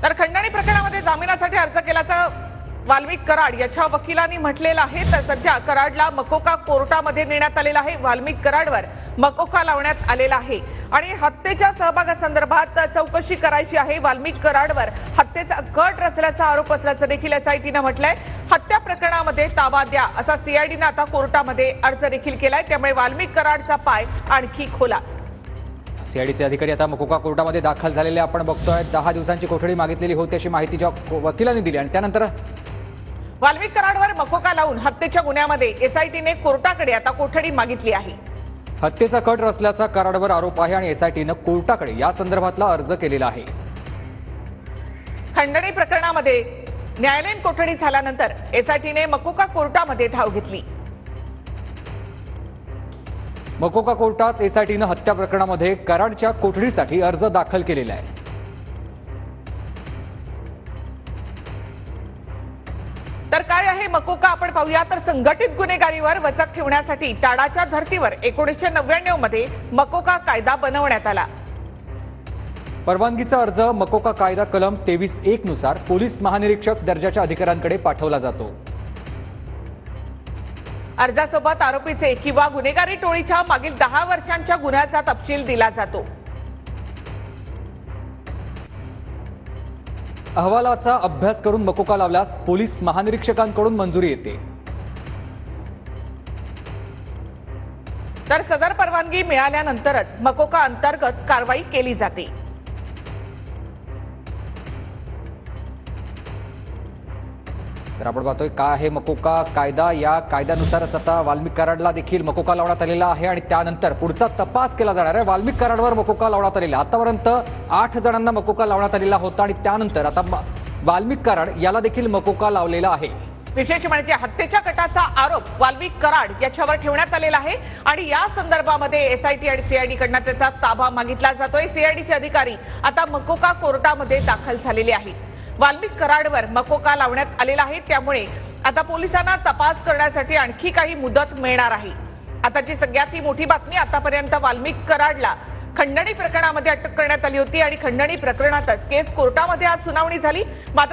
तर खंडणी प्रकरणामध्ये जामिनासाठी अर्ज केल्याचं वाल्मिक कराड याच्या वकिलांनी म्हटलेलं आहे। तर सध्या कराडला मकोका कोर्टामध्ये नेण्यात आलेला आहे। वाल्मिक कराडवर मकोका लावण्यात आलेला आहे आणि हत्येच्या सहभागासंदर्भात चौकशी करायची आहे। वाल्मिक कराडवर हत्येचा कट रचल्याचा आरोप असल्याचं देखील एसआयटीने म्हटलंय। हत्या प्रकरणामध्ये ताबा द्या असा सीआयडीने आता कोर्टामध्ये अर्ज देखील केलाय, त्यामुळे वाल्मिक कराडचा पाय आणखी खोला। सीआयडीचे अधिकारी आता मकोका कोर्टामध्ये दाखल झालेले आपण बघतोय। 10 दिवसांची कोठडी मागितलेली होती अशी माहिती ज्या वकिलांनी दिली आणि त्यानंतर वाल्मिक कराडवर मकोका लावून हत्येच्या गुन्ह्यामध्ये एसआयटीने कोर्टाकडे आता कोठडी मागितली आहे। हत्येचा कट रचल्याचा कराडवर आरोप आहे आणि एसआयटीने कोर्टाकडे या संदर्भातला अर्ज केलेला आहे। खंडणी प्रकरणामध्ये न्यायालयीन कोठडी झाल्यानंतर एसआयटीने मकोका कोर्टामध्ये धाव घेतली। मकोका कोर्टात एसआयटीने हत्या प्रकरणामध्ये कराडच्या कोठडीसाठी अर्ज दाखल केलेला आहे। तर काय आहे मकोका आपण पाहूया। तर संघटित गुन्हेगारीवर वचक ठेवण्यासाठी टाडाच्या धर्तीवर 1999 मध्ये मकोका कायदा बनवण्यात आला। परवानगीचा अर्ज मकोका कायदा कलम 23(1) नुसार पोलीस महानिरीक्षक दर्जाच्या अधिकाऱ्यांकडे पाठवला जातो। अर्जासोबत आरोपीचे किंवा गुन्हेगारी टोळीच्या मागील 10 वर्षांच्या गुन्ह्याचा तपशील दिला जातो। अहवालाचा अभ्यास करून मकोका लावल्यास पोलीस महानिरीक्षकांकडून मंजुरी येते। तर सदर परवानगी मिळाल्यानंतरच मकोका अंतर्गत कारवाई केली जाते। तर आपण पाहतोय काय आहे मकोका कायदा। या कायद्यानुसारच आता वाल्मिक कराडला देखील मकोका लावण्यात आलेला आहे आणि त्यानंतर पुढचा तपास केला जाणार आहे। वाल्मिक कराडवर मकोका लावण्यात आलेला आतापर्यंत 8 जणांना मकोका लावण्यात आलेला होता आणि त्यानंतर आता वाल्मिक कराड याला देखील मकोका लावलेला आहे। विशेष म्हणजे हत्येच्या कटाचा आरोप वाल्मिक कराड याच्यावर ठेवण्यात आलेला आहे आणि या संदर्भामध्ये एसआयटी आणि सीआयडी कडून त्याचा ताबा मागितला जातोय। सीआयडीचे अधिकारी आता मकोका कोर्टामध्ये दाखल झालेले आहेत। वाल्मिक कराडवर मकोका लावण्यात आलेला आहे, त्यामुळे आता पोलिसांना तपास करण्यासाठी आणखी काही मुदत मिळणार आहे। आताची सगळ्यात मोठी बातमी, आतापर्यंत वाल्मिक कराडला खंडणी प्रकरणामध्ये अटक करण्यात आली होती आणि खंडणी प्रकरणातच केस कोर्टामध्ये आज सुनावणी झाली। मात्र